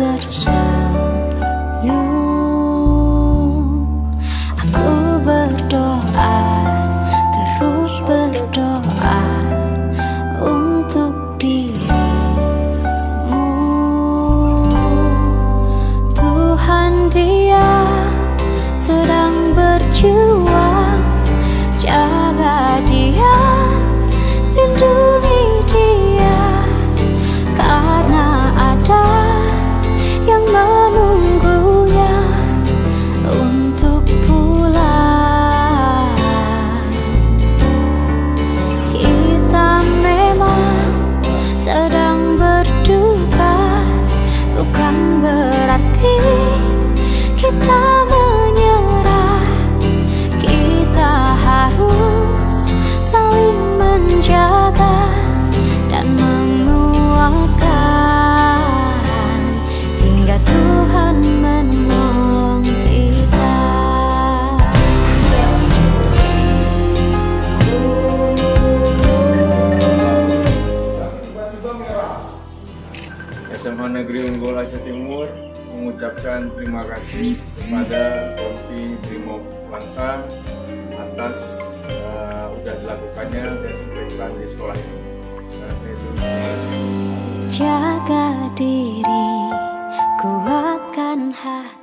tersenyum. Aku berdoa, terus berdoa untuk dirimu. Tuhan, Dia sedang berjuang, jaga Dia, lindungi Dia, karena ada yang menunggunya untuk pulang. Kita memang sedang berduka, bukan berarti kita menyerah. Kita harus saling menjaga dan menguatkan hingga Tuhan menolong kita. SMA Negeri Unggul Aceh Timur mengucapkan terima kasih kepada Kompi Brimob Langsang atas sudah dilakukannya desinfektan di sekolah ini. Jaga diri, kuatkan hati.